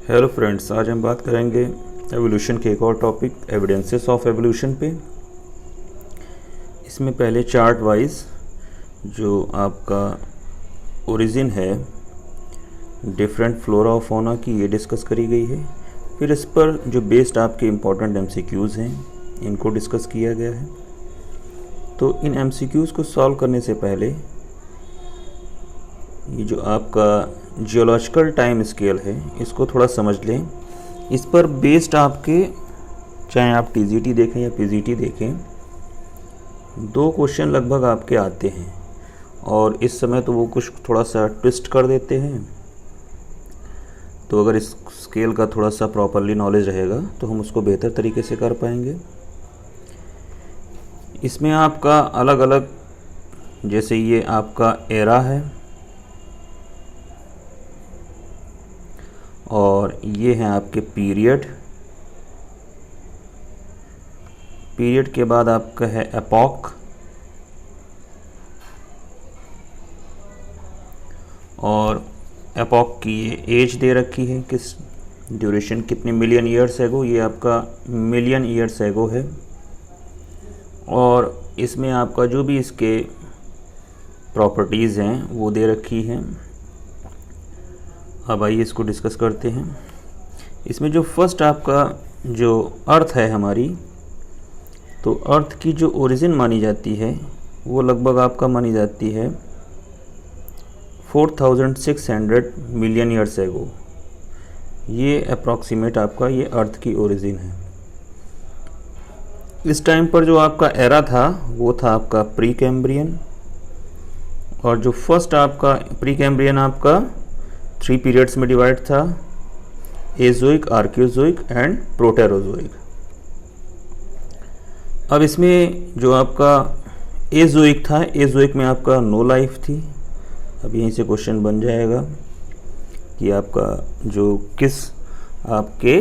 Hello friends, आज हम बात करेंगे एवोल्यूशन के एक और टॉपिक एविडेंसेस ऑफ एवोल्यूशन पे। इसमें पहले चार्ट वाइज जो आपका ओरिजिन है डिफरेंट फ्लोरा और फौना की, ये डिस्कस करी गई है। फिर इस पर जो बेस्ड आपके इम्पॉर्टेंट एमसीक्यूज़ हैं इनको डिस्कस किया गया है। तो इन एमसीक्यूज़ को सॉल्व करने से पहले ये जो आपका जियोलॉजिकल टाइम स्केल है इसको थोड़ा समझ लें। इस पर बेस्ड आपके, चाहे आप टीजीटी देखें या पीजीटी देखें, 2 क्वेश्चन लगभग आपके आते हैं और इस समय तो वो कुछ थोड़ा सा ट्विस्ट कर देते हैं। तो अगर इस स्केल का थोड़ा सा प्रॉपरली नॉलेज रहेगा तो हम उसको बेहतर तरीके से कर पाएंगे। इसमें आपका अलग अलग, जैसे ये आपका एरा है और ये हैं आपके पीरियड के बाद आपका है एपॉक, और एपॉक की ये एज दे रखी है, किस ड्यूरेशन कितने मिलियन ईयर्स एगो, ये आपका मिलियन ईयर्स एगो है। और इसमें आपका जो भी इसके प्रॉपर्टीज़ हैं वो दे रखी हैं। अब आइए इसको डिस्कस करते हैं। इसमें जो फर्स्ट आपका जो अर्थ है हमारी, तो अर्थ की जो ओरिजिन मानी जाती है वो लगभग आपका मानी जाती है 4600 मिलियन ईयर्स एगो। ये अप्रॉक्सीमेट आपका ये अर्थ की ओरिजिन है। इस टाइम पर जो आपका एरा था वो था आपका प्री कैम्ब्रियन, और जो फर्स्ट आपका प्री कैम्ब्रियन आपका 3 पीरियड्स में डिवाइड था, एजोइक, आर्कियोजोइक एंड प्रोटेरोजोइक। अब इसमें जो आपका एजोइक था, एजोइक में आपका नो लाइफ थी। अब यहीं से क्वेश्चन बन जाएगा कि आपका जो किस आपके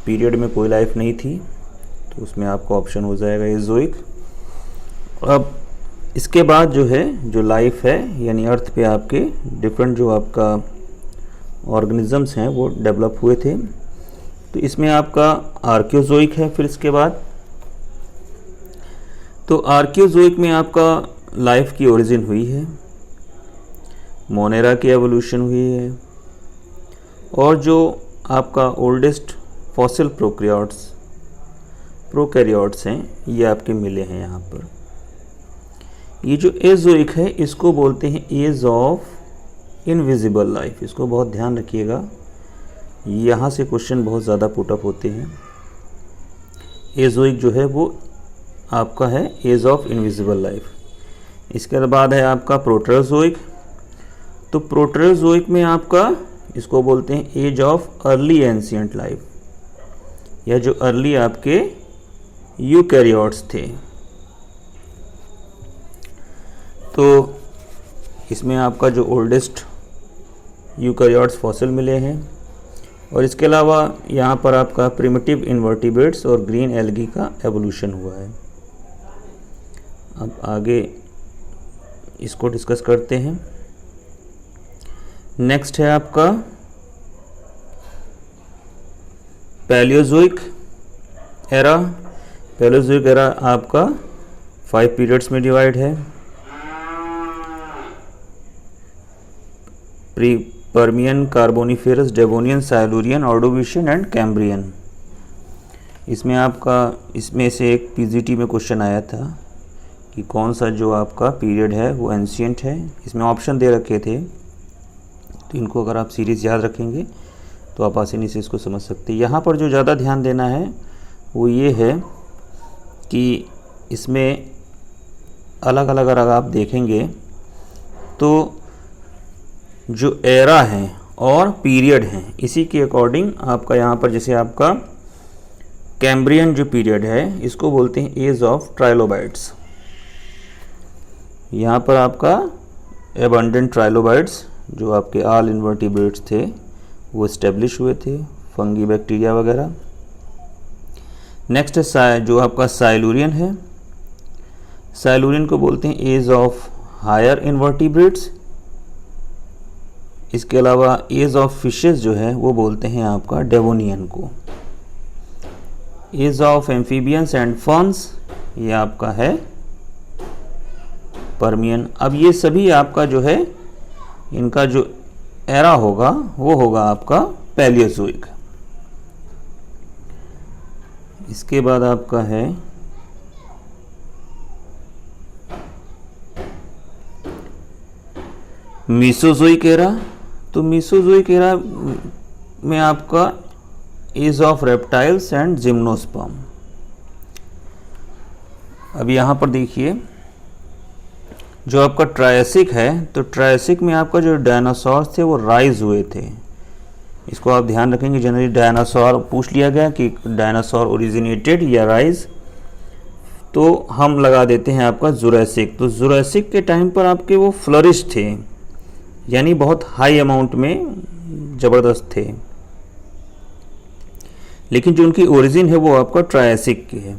पीरियड में कोई लाइफ नहीं थी, तो उसमें आपका ऑप्शन हो जाएगा एजोइक। अब इसके बाद जो है जो लाइफ है, यानी अर्थ पे आपके डिफरेंट जो आपका ऑर्गेनिजम्स हैं वो डेवलप हुए थे, तो इसमें आपका आर्कियोजोइक है। फिर इसके बाद तो आर्कियोजोइक में आपका लाइफ की ओरिजिन हुई है, मोनेरा की एवोल्यूशन हुई है, और जो आपका ओल्डेस्ट फॉसिल प्रोकैरियोट्स हैं ये आपके मिले हैं यहाँ पर। ये जो एजोइक है इसको बोलते हैं एज ऑफ इनविजिबल लाइफ। इसको बहुत ध्यान रखिएगा, यहाँ से क्वेश्चन बहुत ज़्यादा पुटअप होते हैं। एजोइक जो है वो आपका है एज ऑफ इनविजिबल लाइफ। इसके बाद है आपका प्रोटेरोजोइक। तो प्रोटेरोजोइक में आपका इसको बोलते हैं age of early ancient life, या जो अर्ली आपके यूकैरियोट्स थे। तो इसमें आपका जो ओल्डेस्ट यूकैरियोट्स फॉसिल मिले हैं, और इसके अलावा यहाँ पर आपका प्रिमिटिव इन्वर्टिब्रेट्स और ग्रीन एल्गी का एवोल्यूशन हुआ है। अब आगे इसको डिस्कस करते हैं। नेक्स्ट है आपका पैलियोजोइक एरा। पैलियोजोइक एरा आपका 5 पीरियड्स में डिवाइड है, pre Permian, Carboniferous, Devonian, Silurian, Ordovician and Cambrian. इसमें से एक पीजीटी में क्वेश्चन आया था कि कौन सा जो आपका पीरियड है वो एंशिएंट है। इसमें ऑप्शन दे रखे थे, तो इनको अगर आप सीरीज याद रखेंगे तो आप आसानी से इसको समझ सकते हैं। यहाँ पर जो ज़्यादा ध्यान देना है वो ये है कि इसमें अलग अलग अगर आप देखेंगे तो जो एरा हैं और पीरियड हैं इसी के अकॉर्डिंग आपका यहाँ पर, जैसे आपका कैम्ब्रियन जो पीरियड है इसको बोलते हैं एज ऑफ ट्राइलोबाइट्स। यहाँ पर आपका एबंडेंट ट्राइलोबाइट्स जो आपके ऑल इन्वर्टिब्रेट्स थे वो इस्टेब्लिश हुए थे, फंगी, बैक्टीरिया वगैरह। नेक्स्ट है जो आपका साइलूरियन है। साइलूरियन को बोलते हैं एज ऑफ हायर इन्वर्टिब्रेट्स। इसके अलावा एज ऑफ फिशेस जो है वो बोलते हैं आपका डेवोनियन को। Age of amphibians and ferns ये आपका है पर्मियन। अब ये सभी आपका जो है इनका जो एरा होगा वो होगा आपका पैलियोजोइक। इसके बाद आपका है मीसोजोइक एरा। तो मीसोजोइक एरा में आपका age of reptiles and gymnosperm. अब यहाँ पर देखिए जो आपका ट्रायसिक है, तो ट्रायसिक में आपका जो डायनासोर थे वो राइज हुए थे। इसको आप ध्यान रखेंगे, जनरली डायनासोर पूछ लिया गया कि डायनासोर ओरिजिनेटेड या राइज, तो हम लगा देते हैं आपका जुरासिक। तो जुरासिक के टाइम पर आपके वो फ्लरिश थे, यानी बहुत हाई अमाउंट में ज़बरदस्त थे, लेकिन जो उनकी ओरिजिन है वो आपका ट्रायसिक की है।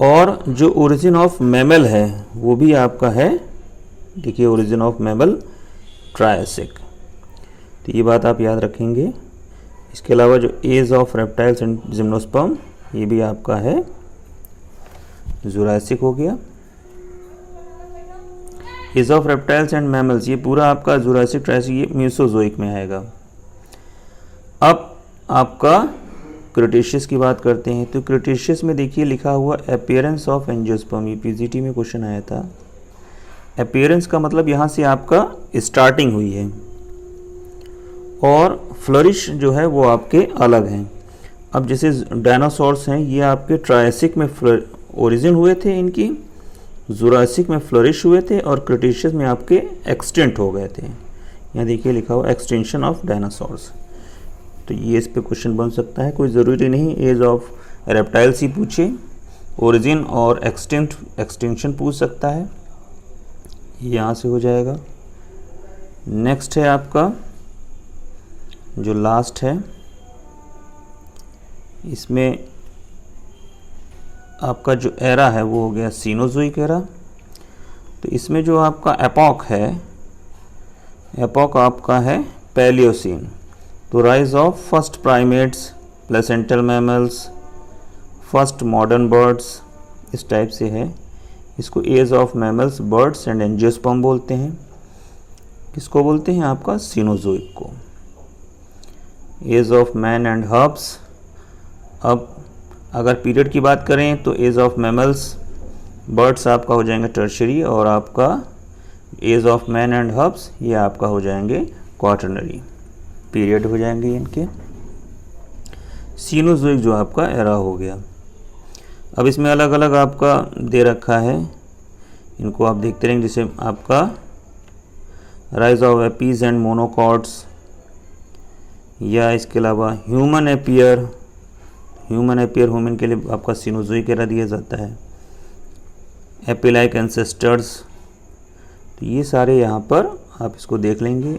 और जो ओरिजिन ऑफ मैमल है वो भी आपका है, देखिए ओरिजिन ऑफ मैमल ट्रायसिक। तो ये बात आप याद रखेंगे। इसके अलावा जो age of reptiles and gymnosperm ये भी आपका है जुरासिक हो गया। Age of reptiles and mammals ये पूरा आपका जुरासिक ट्रायसिक ये मीसोजोइक में आएगा। अब आपका क्रिटेशियस की बात करते हैं। तो क्रिटेशियस में देखिए लिखा हुआ अपीयरेंस ऑफ एंजियोस्पर्म, ये पीजीटी में क्वेश्चन आया था। अपीयरेंस का मतलब यहाँ से आपका स्टार्टिंग हुई है और फ्लरिश जो है वो आपके अलग हैं। अब जैसे डायनासोर्स हैं ये आपके ट्रायसिक में ओरिजिन हुए थे इनकी, जुरासिक में फ्लरिश हुए थे और क्रिटेशियस में आपके एक्सटेंट हो गए थे। यहाँ देखिए लिखा हुआ एक्सटेंशन ऑफ डायनासोर्स। तो ये इस पे क्वेश्चन बन सकता है, कोई ज़रूरी नहीं एज ऑफ रेप्टाइल्स ही पूछे, ओरिजिन और एक्सटेंशन पूछ सकता है, यहाँ से हो जाएगा। नेक्स्ट है आपका जो लास्ट है, इसमें आपका जो एरा है वो हो गया सीनोजोइक एरा। तो इसमें जो आपका एपॉक है, एपॉक आपका है पैलियोसीन। तो rise of first primates, placental mammals, first modern birds, इस टाइप से है। इसको age of mammals, birds and angiosperm बोलते हैं। किसको बोलते हैं आपका सीनोजोइक को। Age of man and herbs. अब अगर पीरियड की बात करें तो एज ऑफ मैमल्स, बर्ड्स आपका हो जाएंगे टर्शरी और आपका age of man and herbs ये आपका हो जाएंगे क्वाटरनरी पीरियड हो जाएंगे इनके। सीनोजोइक जो आपका एरा हो गया। अब इसमें अलग अलग आपका दे रखा है, इनको आप देखते रहेंगे। जैसे आपका rise of APs and monocots, या इसके अलावा ह्यूमन एपियर ह्यूमन के लिए आपका सीनोजोइक एरा दिया जाता है। एपिलाइक एंसेस्टर्स, तो ये सारे यहाँ पर आप इसको देख लेंगे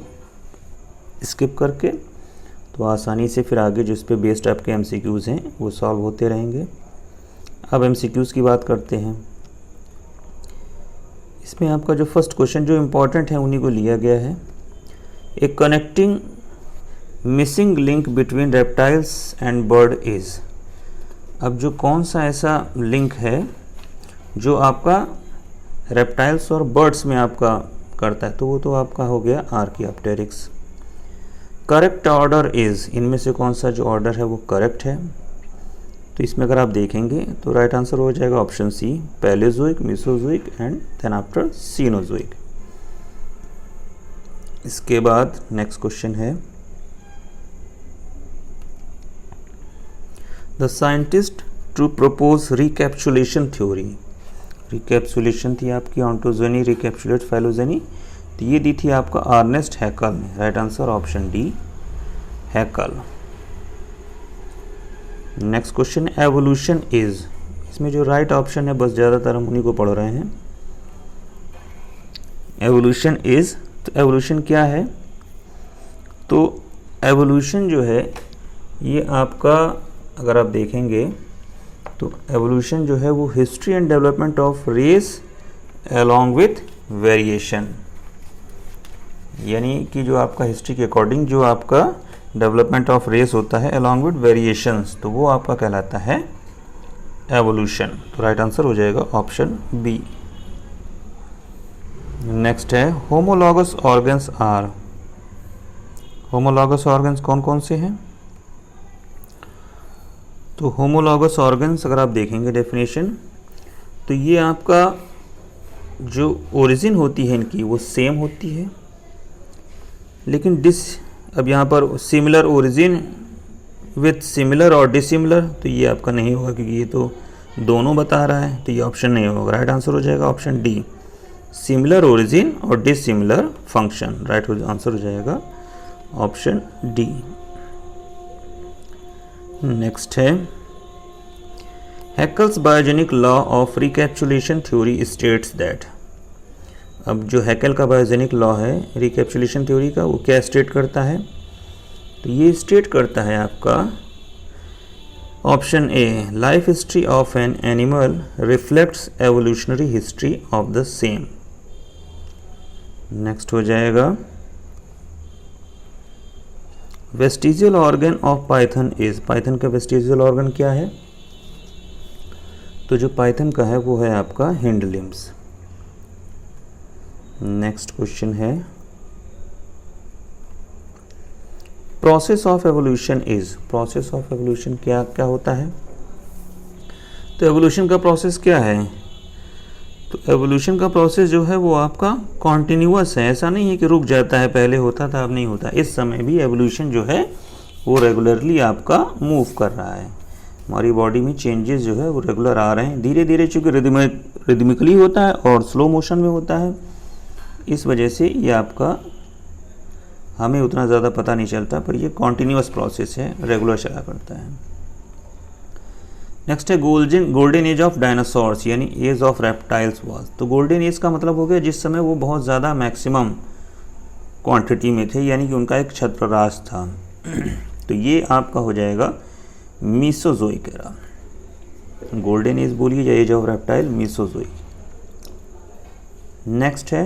स्किप करके, तो आसानी से फिर आगे जो इस पे बेस्ड आपके एमसीक्यूज़ हैं वो सॉल्व होते रहेंगे। अब एमसीक्यूज़ की बात करते हैं। इसमें आपका जो फर्स्ट क्वेश्चन जो इम्पोर्टेंट है उन्हीं को लिया गया है। ए connecting missing link between reptiles and bird is. अब जो कौन सा ऐसा लिंक है जो आपका रेप्टाइल्स और बर्ड्स में आपका करता है, तो वो तो आपका हो गया आर्कियोप्टेरिक्स। करेक्ट ऑर्डर इज़, इनमें से कौन सा जो ऑर्डर है वो करेक्ट है। तो इसमें अगर आप देखेंगे तो राइट आंसर हो जाएगा option C, Palaeozoic, Mesozoic and then after Cenozoic. इसके बाद नेक्स्ट क्वेश्चन है, the scientist to propose recapitulation theory. Recapitulation थी आपकी ऑन्टोजेनी, रिकैप्सुलेट फाइलोजेनी, तो ये दी थी आपका अर्नेस्ट हैकल ने। Right answer option D, Haeckel. Next question, evolution is. इसमें जो राइट ऑप्शन है बस ज़्यादातर हम उन्हीं को पढ़ रहे हैं। एवोल्यूशन इज, तो एवोल्यूशन क्या है? तो एवोल्यूशन जो है ये आपका अगर आप देखेंगे तो एवोल्यूशन जो है वो history and development of race along with variation. यानी कि जो आपका हिस्ट्री के अकॉर्डिंग जो आपका डेवलपमेंट ऑफ रेस होता है अलॉन्ग विद वेरिएशंस, तो वो आपका कहलाता है एवोल्यूशन। तो राइट आंसर हो जाएगा ऑप्शन बी। नेक्स्ट है homologous organs are. Homologous organs कौन कौन से हैं? तो होमोलॉगस ऑर्गन्स अगर आप देखेंगे डेफिनेशन, तो ये आपका जो ओरिजिन होती है इनकी वो सेम होती है, लेकिन अब यहाँ पर सिमिलर ओरिजिन विथ सिमिलर और डिसिमिलर, तो ये आपका नहीं होगा क्योंकि ये तो दोनों बता रहा है, तो ये ऑप्शन नहीं होगा। राइट आंसर हो जाएगा ऑप्शन डी, सिमिलर ओरिजिन और डिसिमिलर फंक्शन। राइट आंसर हो जाएगा ऑप्शन डी। नेक्स्ट है Haeckel's biogenic law of recapitulation theory states that. अब जो हैकेल का बायोजेनिक लॉ है रिकैप्सुलेशन थ्योरी का, वो क्या स्टेट करता है? तो ये स्टेट करता है आपका option A, life history of an animal reflects evolutionary history of the same. Next हो जाएगा vestigial organ of Python is. Python का वेस्टिजियल ऑर्गन क्या है? तो जो पाइथन का है वो है आपका हिंड लिम्स। नेक्स्ट क्वेश्चन है process of evolution is. Process of evolution क्या क्या होता है? तो एवोल्यूशन का प्रोसेस क्या है? तो एवोल्यूशन का प्रोसेस जो है वो आपका कॉन्टिन्यूअस है, ऐसा नहीं है कि रुक जाता है, पहले होता था अब नहीं होता। इस समय भी एवोल्यूशन जो है वो रेगुलरली आपका मूव कर रहा है। हमारी बॉडी में चेंजेस जो है वो रेगुलर आ रहे हैं, धीरे धीरे, चूँकि रिदमिकली होता है और स्लो मोशन में होता है, इस वजह से ये आपका हमें उतना ज़्यादा पता नहीं चलता, पर ये कॉन्टिन्यूअस प्रोसेस है, रेगुलर चला करता है। नेक्स्ट है गोल्डन एज ऑफ डायनासोर्स यानी एज ऑफ रेप्टाइल्स वाज। तो गोल्डन एज का मतलब हो गया जिस समय वो बहुत ज़्यादा मैक्सिमम क्वांटिटी में थे, यानी कि उनका एक छत्रराज था। तो ये आपका हो जाएगा मीसोजोइक एरा। गोल्डन एज बोलिए या age of reptile, Mesozoic. Next है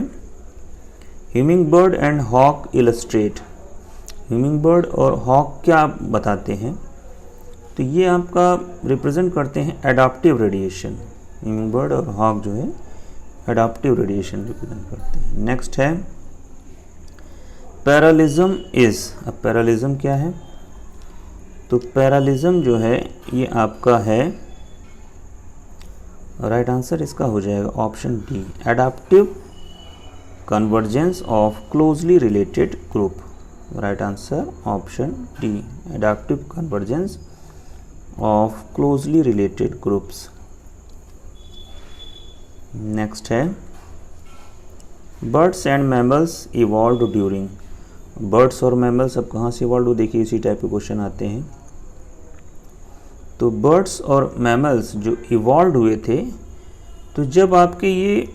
hummingbird and hawk illustrate. Hummingbird और हॉक क्या बताते हैं? तो ये आपका रिप्रेजेंट करते हैं एडाप्टिव रेडिएशन। ह्यूमिंग बर्ड और हॉक जो है एडाप्टिव रेडिएशन रिप्रेजेंट करते हैं। नेक्स्ट है पैरालिज्म इज। अब पैरालिज्म क्या है? तो पैरालिज्म जो है ये आपका है, राइट आंसर इसका हो जाएगा option D, adaptive convergence of closely related group. Right answer option D, adaptive convergence of closely related groups। next है birds and mammals evolved during। birds और mammals अब कहाँ से evolved हो? देखिए इसी टाइप के क्वेश्चन आते हैं। तो birds और mammals जो evolved हुए थे, तो जब आपके ये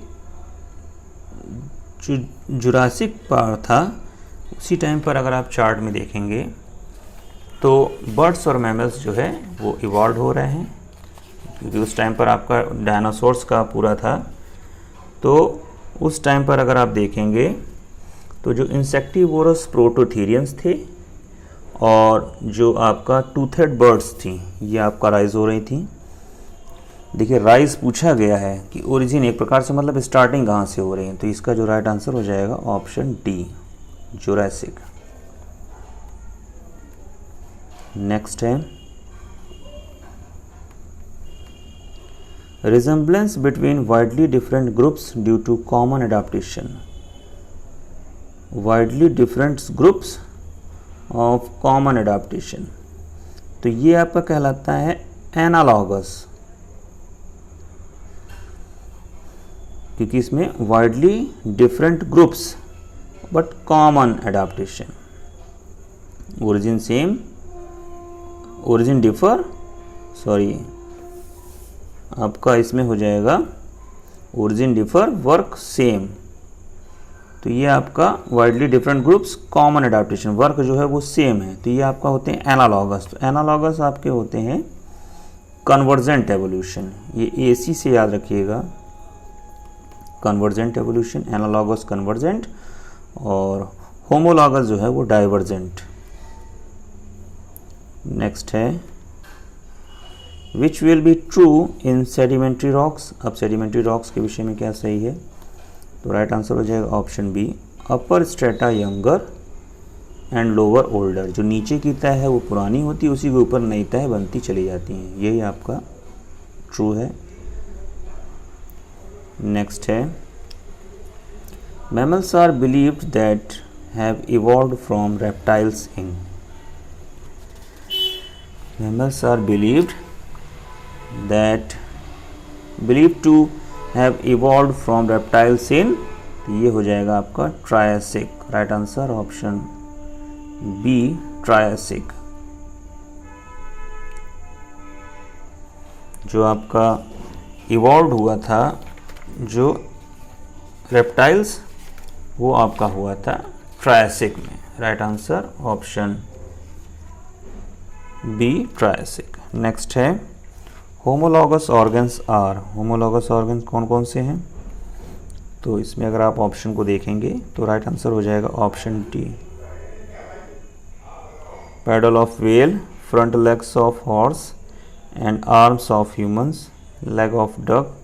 जो जुरासिक पार्क था उसी टाइम पर अगर आप चार्ट में देखेंगे तो बर्ड्स और मैमल्स जो है वो इवॉल्व हो रहे हैं, क्योंकि उस टाइम पर आपका डायनासोर्स का पूरा था। तो उस टाइम पर अगर आप देखेंगे तो जो इंसेक्टिवोरस प्रोटोथेरियंस थे और जो आपका टूथेड बर्ड्स थी ये आपका राइज हो रही थी। देखिए राइज पूछा गया है कि ओरिजिन एक प्रकार से मतलब स्टार्टिंग कहाँ से हो रही है, तो इसका जो राइट आंसर हो जाएगा ऑप्शन डी, जुरासिक। नेक्स्ट है resemblance between widely different groups due to common adaptation. Widely different groups of common adaptation, तो ये आपका कहलाता है एनालॉगस, क्योंकि इसमें widely different groups but common adaptation. Origin same, origin differ, sorry आपका इसमें हो जाएगा ओरिजिन डिफर वर्क सेम। तो ये आपका widely different groups common adaptation, work जो है वो सेम है, तो ये आपका होते हैं एनालॉगस। तो एनालॉगस आपके होते हैं कन्वर्जेंट एवोल्यूशन, ये एसी से याद रखिएगा, कन्वर्जेंट एवोल्यूशन, एनालॉगस कन्वर्जेंट, और होमोलॉगस जो है वो डाइवर्जेंट। नेक्स्ट है which will be true in sedimentary rocks. अब सेडिमेंट्री रॉक्स के विषय में क्या सही है, तो राइट आंसर हो जाएगा option B, upper strata younger and lower older. जो नीचे की तह है वो पुरानी होती है, उसी के ऊपर नई तह बनती चली जाती हैं, यही आपका ट्रू है। नेक्स्ट है mammals are believed that have evolved from reptiles in. Mammals are believed to have evolved from reptiles in, तो ये हो जाएगा आपका Triassic. Right answer option B Triassic. जो आपका इवॉल्व हुआ था जो रेप्टाइल्स, वो आपका हुआ था ट्रायसिक में। Right answer option B Triassic. Next है homologous organs are. Homologous organs कौन कौन से हैं, तो इसमें अगर आप ऑप्शन को देखेंगे तो राइट आंसर हो जाएगा option D, paddle of whale, front legs of horse and arms of humans, leg of duck,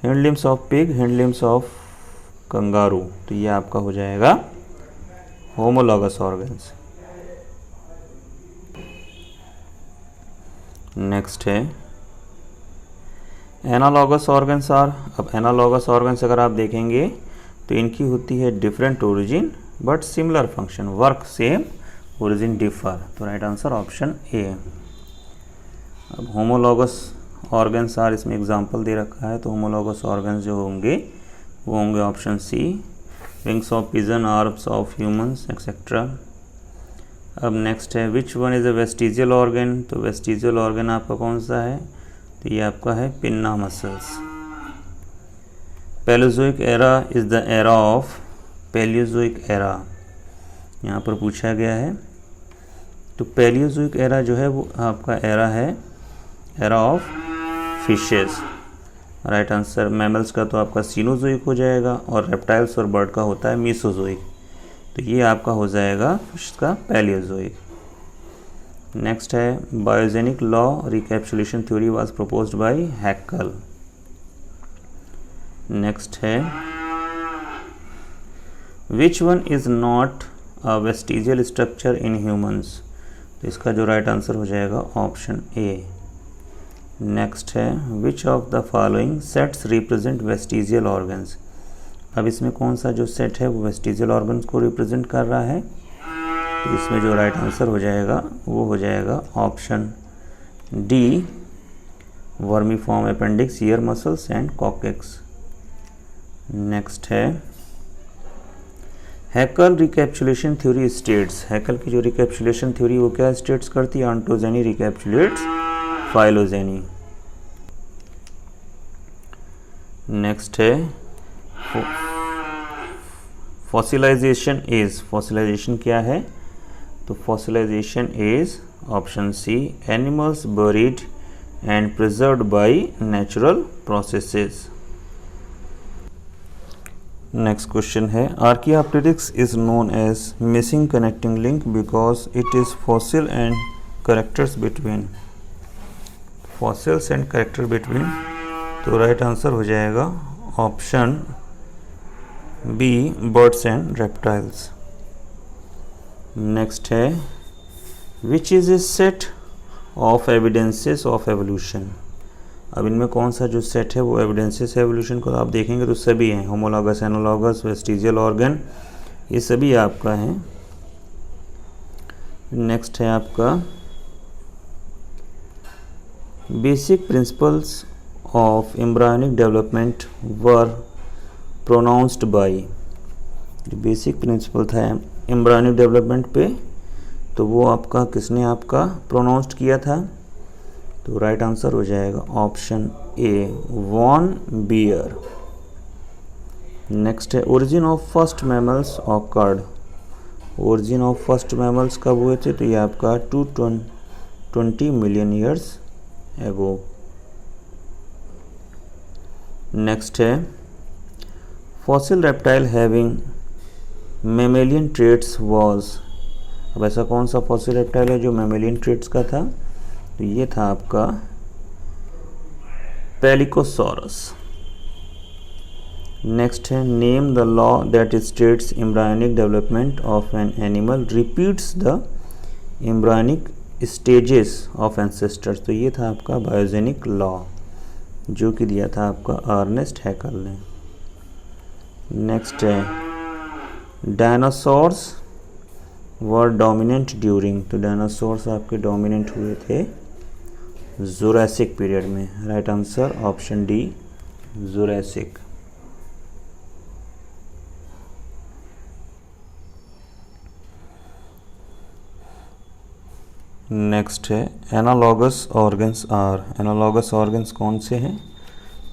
hind limbs of pig, hind limbs of kangaroo. तो ये आपका हो जाएगा होमोलॉगस ऑर्गन्स। नेक्स्ट है एनालॉगस ऑर्गन्स आर। अब analogous organs अगर आप देखेंगे तो इनकी होती है different origin but similar function, work same, origin differ. तो राइट आंसर ऑप्शन ए। अब होमोलॉगस ऑर्गन्स आर, इसमें एग्जांपल दे रखा है, तो होमोलॉगस ऑर्गन्स जो होंगे वो होंगे option C, wings of pigeon, arms of humans etcetera. अब नेक्स्ट है which one is a vestigial organ. तो वेस्टिजियल ऑर्गन आपका कौन सा है, तो ये आपका है pinna muscles. Paleozoic era is the era of, Paleozoic era यहाँ पर पूछा गया है, तो पैलियोजोइक एरा जो है वो आपका एरा है, era of fishes. Right answer mammals का तो आपका सीनोजोइक हो जाएगा और रेप्टाइल्स और बर्ड का होता है मीसोजोइक, तो ये आपका हो जाएगा फिश का पैलियोजोइक। नेक्स्ट है biogenic law recapitulation theory was proposed by Haeckel. Next है which one is not a vestigial structure in humans. तो इसका जो राइट आंसर हो जाएगा ऑप्शन ए। नेक्स्ट है which of the following sets represent vestigial organs. अब इसमें कौन सा जो सेट है वो वेस्टिजियल ऑर्गन्स को रिप्रेजेंट कर रहा है, तो इसमें जो राइट आंसर हो जाएगा वो हो जाएगा option D, vermiform appendix, year muscles and coccyx. Next है हैकल रिकैप्सुलेशन थ्योरी स्टेट्स। हैकल की जो रिकैप्सुलेशन थ्योरी वो क्या स्टेट्स करती है, ऑन्टोजेनी रिकैप्सुलेट्स फाइलोजेनी। नेक्स्ट है फॉसिलाइजेशन इज। फॉसिलाइजेशन क्या है, तो fossilisation is option C, animals buried and preserved by natural processes. Next question है archaeopteryx is known as missing connecting link because it is fossil and characters between. Fossils and character between, तो right answer हो जाएगा option B, birds and reptiles. Next है which is a set of evidences of evolution. अब इनमें कौन सा जो set है वो एविडेंसेस एवोल्यूशन को आप देखेंगे तो सभी हैं, होमोलॉगस, एनालॉगस, वेस्टिजियल ऑर्गन, ये सभी आपका है। नेक्स्ट है आपका basic principles of embryonic development were pronounced by. जो बेसिक प्रिंसिपल था एम्ब्रायोनिक डेवलपमेंट पे, तो वो आपका किसने आपका प्रोनाउंस्ड किया था, तो राइट आंसर हो जाएगा option A, von Baer. Next है origin of first mammals occurred. Origin of first mammals कब हुए थे, तो ये आपका 220 मिलियन ईयर्स एगो। नेक्स्ट है fossil reptile having mammalian traits was, अब ऐसा कौन सा फॉसिल रेप्टाइल है जो मेमेलियन ट्रेट्स का था? तो ये था आपका पेलिकोसॉरस। नेक्स्ट है name the law that states embryonic development of an animal repeats the embryonic stages of ancestors. तो ये था आपका बायोजेनिक लॉ जो कि दिया था आपका अर्नेस्ट हैकल ने। नेक्स्ट है डायनासोर्स वर डोमिनेंट ड्यूरिंग, तो डायनासोर्स आपके डोमिनेंट हुए थे जुरासिक पीरियड में। Right answer option D Jurassic. Next है analogous organs are, analogous organs कौन से हैं?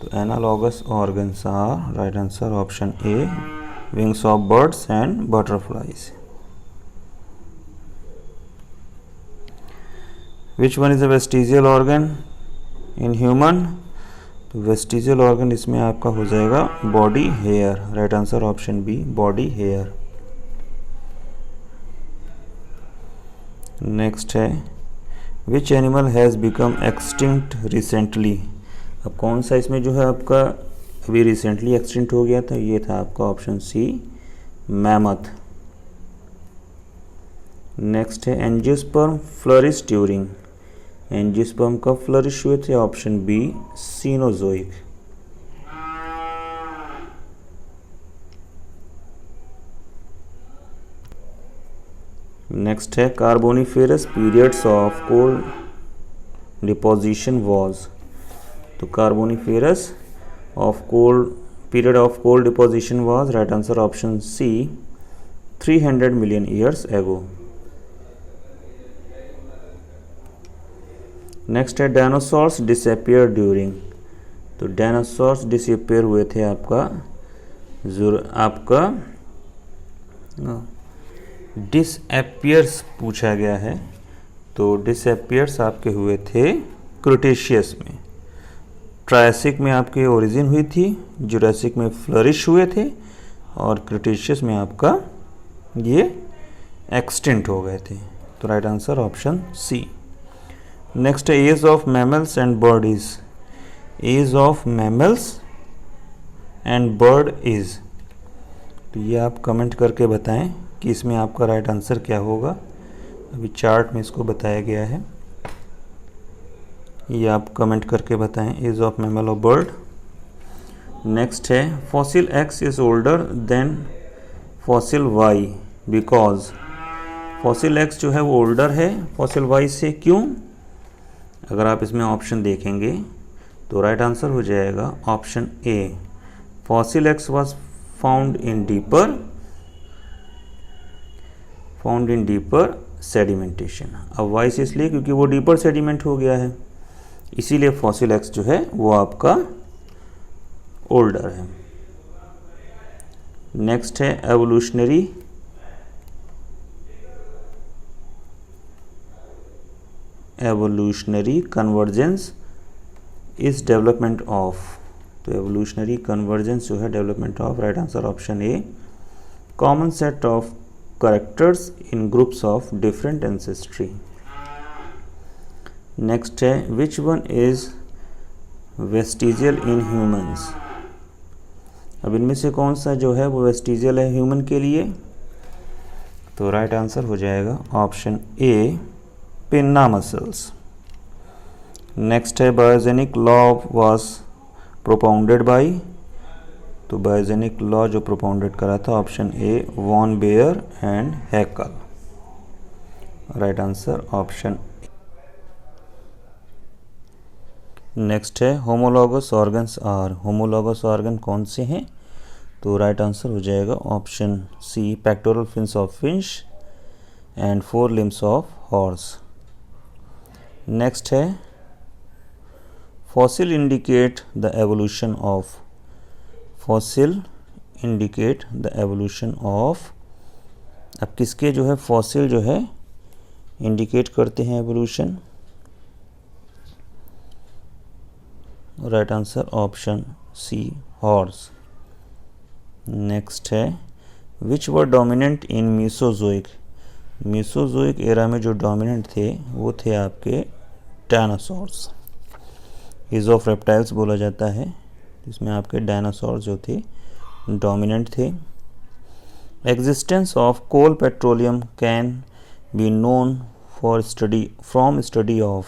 तो analogous organs are, right answer option A, wings of birds and butterflies. Which one is a vestigial organ in human? तो vestigial organ इसमें आपका हो जाएगा body hair. Right answer option B body hair. Next है which animal has become extinct recently, अब कौन सा इसमें जो है आपका अभी रिसेंटली एक्सटिंक्ट हो गया था? ये था आपका ऑप्शन सी मैमथ। नेक्स्ट है एंजियोस्पर्म फ्लरिश ड्यूरिंग, एंजियोस्पर्म कब फ्लरिश हुए थे? Option B Cenozoic. नेक्स्ट है Carboniferous periods of coal deposition was, तो Carboniferous of coal period of coal deposition was, right answer option C 300 million years ago. Next है dinosaurs disappear during, तो dinosaurs disappear हुए थे आपका disappears पूछा गया है, तो डिसअपियर्स आपके हुए थे क्रिटेशियस में। ट्रायसिक में आपके ओरिजिन हुई थी, जुरासिक में फ्लरिश हुए थे और क्रिटेशियस में आपका ये एक्सटिंक्ट हो गए थे। तो right answer option C. Next है age of mammals and bird is, age of mammals and bird is, तो ये आप कमेंट करके बताएं कि इसमें आपका राइट आंसर क्या होगा। अभी चार्ट में इसको बताया गया है, ये आप कमेंट करके बताएं एज ऑफ मैमल और बर्ड। नेक्स्ट है fossil x is older than fossil why because, fossil x जो है वो ओल्डर है फॉसिल वाई से, क्यों? अगर आप इसमें ऑप्शन देखेंगे तो राइट आंसर हो जाएगा option A, fossil x was found in deeper sedimentation. अब वाई से इसलिए क्योंकि वो डीपर सेडिमेंट हो गया है, इसीलिए फॉसिल एक्स जो है वो आपका ओल्डर है। नेक्स्ट है evolutionary convergence is development of, तो एवोल्यूशनरी कन्वर्जेंस जो है development of, right answer option A, common set of characters in groups of different ancestry. Next है which one is vestigial in humans, अब इनमें से कौन सा जो है वो वेस्टिजियल है ह्यूमन के लिए? तो राइट आंसर हो जाएगा option A pinna muscles. Next है biogenic law was propounded by, तो बायोजेनिक लॉ जो प्रोपाउंडेड करा था option A von Baer and Haeckel, right answer option. Next है homologous organs are, homologous organ कौन से हैं? तो राइट आंसर हो जाएगा option C pectoral fins of fish and 4 limbs of horse. Next है fossil indicate the evolution of, fossil indicate the evolution of, अब किसके जो है फॉसिल जो है इंडिकेट करते हैं evolution? Right answer option C horse. Next है which were dominant in Mesozoic, Mesozoic era में जो डोमिनेंट थे वो थे आपके डायनासोर्स। एज ऑफ रेप्टाइल्स बोला जाता है, इसमें आपके डायनासोर जो थे डोमिनेंट थे। Existence of coal petroleum can be known for study from study of,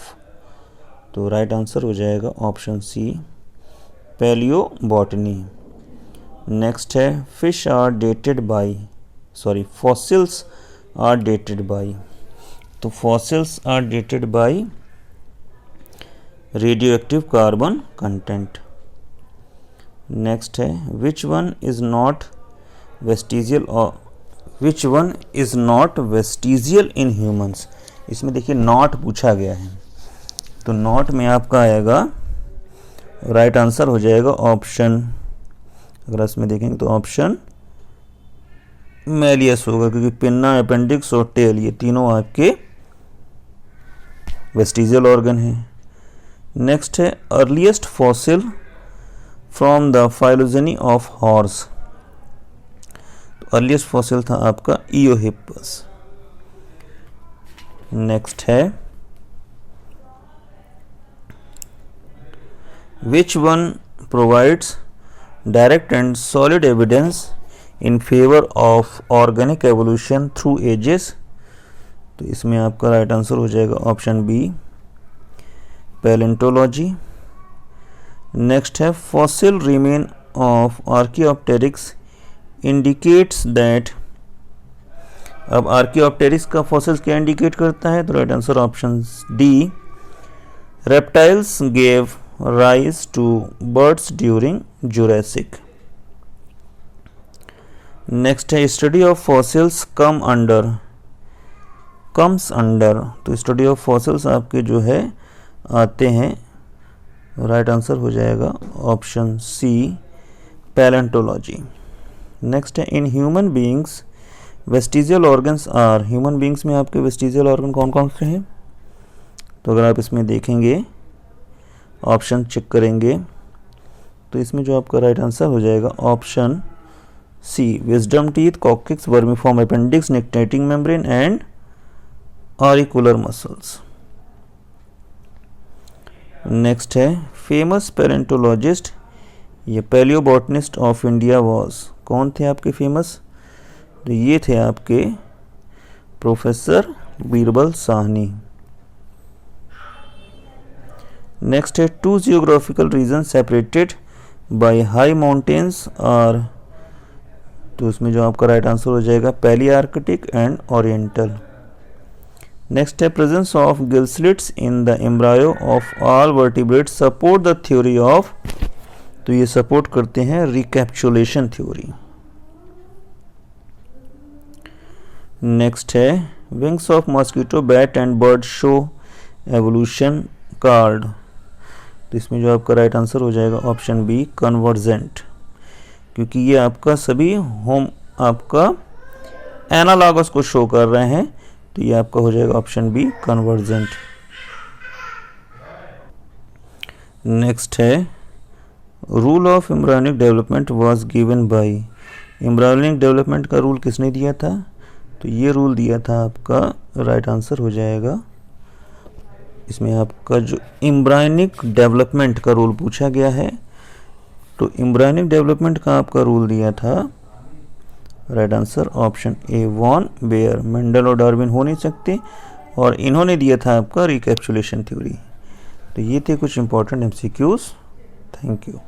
तो राइट आंसर हो जाएगा option C palaeo botany. Next है fish are dated by, sorry fossils are dated by, तो fossils are dated by radioactive carbon content. Next है which one is not vestigial और which one is not vestigial in humans, इसमें देखिए not पूछा गया है, तो नॉट में आपका आएगा राइट आंसर हो जाएगा ऑप्शन, अगर इसमें देखेंगे तो ऑप्शन मैलियस होगा, क्योंकि पिन्ना, अपेंडिक्स और टेल ये तीनों आपके वेस्टिजियल ऑर्गन हैं। नेक्स्ट है earliest fossil from the phylogeny of horse, तो अर्लीस्ट फॉसिल था आपका इयोहिपस। नेक्स्ट है which one provides direct and solid evidence in favour of organic evolution through ages, तो इसमें आपका राइट आंसर हो जाएगा ऑप्शन बी पैलेंटोलॉजी। नेक्स्ट है fossil remain of Archaeopteryx indicates that, अब आर्कियोप्टेरिक्स का फॉसिल्स क्या इंडिकेट करता है, तो right answer option D reptiles gave rise to birds during Jurassic. Next है study of fossils comes under, तो स्टडी ऑफ फॉसिल्स आपके जो है आते हैं, राइट आंसर हो जाएगा ऑप्शन सी पैलेंटोलॉजी। नेक्स्ट है in human beings vestigial organs are, human beings में आपके वेस्टिजियल ऑर्गन कौन कौन से हैं, तो अगर आप इसमें देखेंगे ऑप्शन चेक करेंगे तो इसमें जो आपका राइट आंसर हो जाएगा option C wisdom teeth, coccyx, vermiform appendix, nictitating membrane and auricular muscles. Next है फेमस पैलेंटोलॉजिस्ट ये पैलियोबॉटनिस्ट ऑफ इंडिया वाज, कौन थे आपके फेमस, तो ये थे आपके प्रोफेसर बीरबल साहनी। नेक्स्ट है two geographical region separated by high mountains are, तो उसमें जो आपका राइट आंसर हो जाएगा palearctic and oriental. Next है presence of gill slits in the embryo of all vertebrates support the theory of, तो ये सपोर्ट करते हैं रिकैप्सुलेशन थ्योरी। नेक्स्ट है wings of mosquito, bat and bird show evolution card, तो इसमें जो आपका राइट आंसर हो जाएगा ऑप्शन बी कन्वर्जेंट, क्योंकि ये आपका सभी होम आपका एनालॉगस को शो कर रहे हैं, तो ये आपका हो जाएगा ऑप्शन बी कन्वर्जेंट। नेक्स्ट है rule of embryonic development was given by, embryonic development का रूल किसने दिया था, तो ये रूल दिया था आपका, राइट आंसर हो जाएगा इसमें आपका जो एम्ब्रायोनिक डेवलपमेंट का रूल पूछा गया है, तो एम्ब्रायोनिक डेवलपमेंट का आपका रूल दिया था, right answer option A von Baer, Mendel और डार्विन हो नहीं सकते, और इन्होंने दिया था आपका रिकैप्सुलेशन थ्योरी। तो ये थे कुछ इंपॉर्टेंट एमसीक्यूज। Thank you.